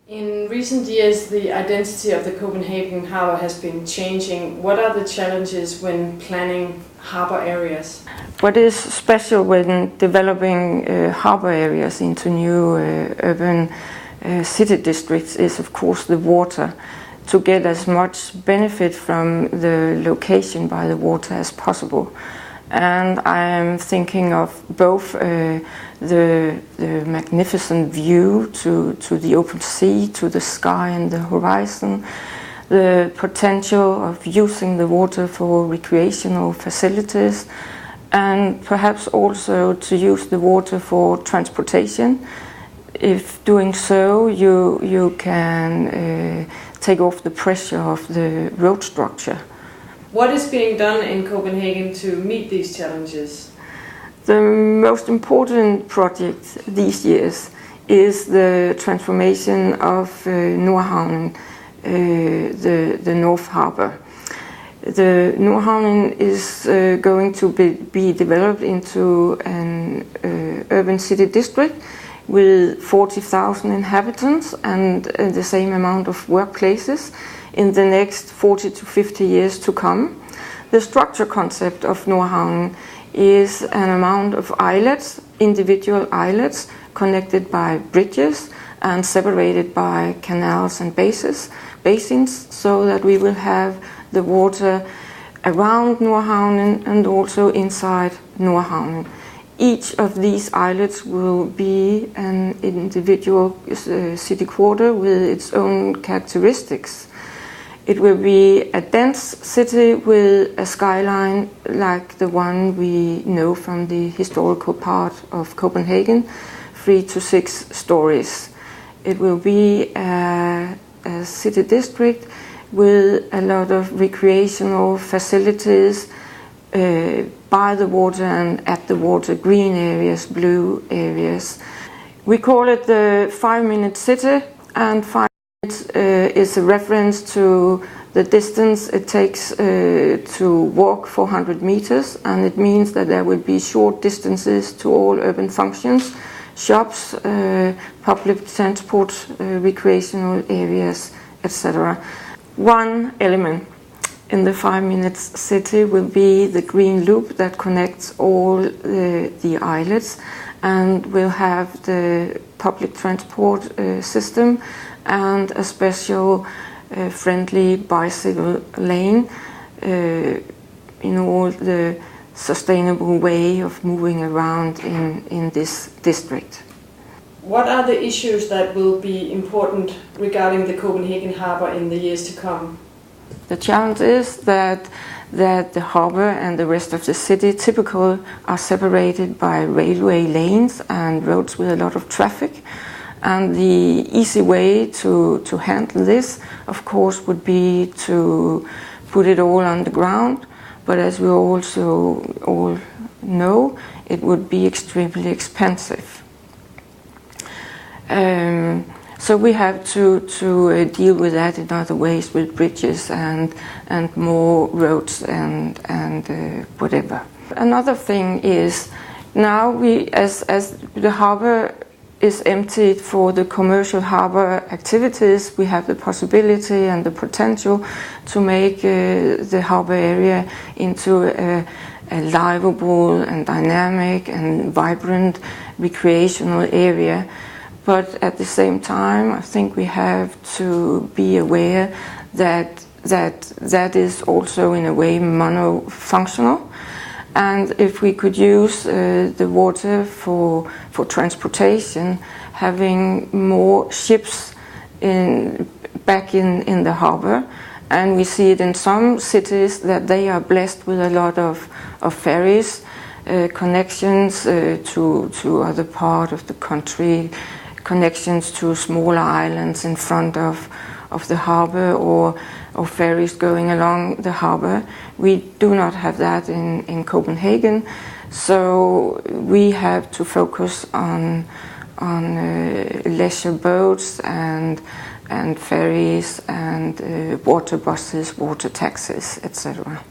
In recent years, the identity of the Copenhagen harbour has been changing. What are the challenges when planning harbour areas? What is special when developing harbour areas into new urban city districts is, of course, the water. To get as much benefit from the location by the water as possible. And I am thinking of both the magnificent view to the open sea, to the sky and the horizon, the potential of using the water for recreational facilities, and perhaps also to use the water for transportation. If doing so, you can take off the pressure of the road structure. What is being done in Copenhagen to meet these challenges? The most important project these years is the transformation of Nordhavnen, the North Harbour. The Nordhavnen is going to be developed into an urban city district with 40,000 inhabitants and the same amount of workplaces in the next 40 to 50 years to come. The structure concept of Nordhavnen is an amount of islets, individual islets, connected by bridges and separated by canals and basins, so that we will have the water around Nordhavnen and also inside Nordhavnen. Each of these islets will be an individual city quarter with its own characteristics. It will be a dense city with a skyline like the one we know from the historical part of Copenhagen, 3 to 6 stories. It will be a city district with a lot of recreational facilities by the water and at the water, green areas, blue areas. We call it the 5-minute city, and 5 minutes is a reference to the distance it takes to walk 400 meters, and it means that there will be short distances to all urban functions, shops, public transport, recreational areas, etc. One element in the 5 minutes city will be the green loop that connects all the islets, and will have the public transport system and a special friendly bicycle lane in all the sustainable way of moving around in this district. What are the issues that will be important regarding the Copenhagen harbour in the years to come? The challenge is that the harbour and the rest of the city typically are separated by railway lanes and roads with a lot of traffic. And the easy way to handle this, of course, would be to put it all on the ground. But as we also all know, it would be extremely expensive. So we have to deal with that in other ways, with bridges and more roads and whatever. Another thing is, now as the harbour is emptied for the commercial harbour activities, we have the possibility and the potential to make the harbour area into a livable and dynamic and vibrant recreational area. But at the same time, I think we have to be aware that is also in a way monofunctional. And if we could use the water for transportation, having more ships back in the harbour, and we see it in some cities that they are blessed with a lot of ferries, connections to other part of the country, connections to smaller islands in front of the harbour, or ferries going along the harbour. We do not have that in Copenhagen, so we have to focus on leisure boats and ferries and water buses, water taxis, etc.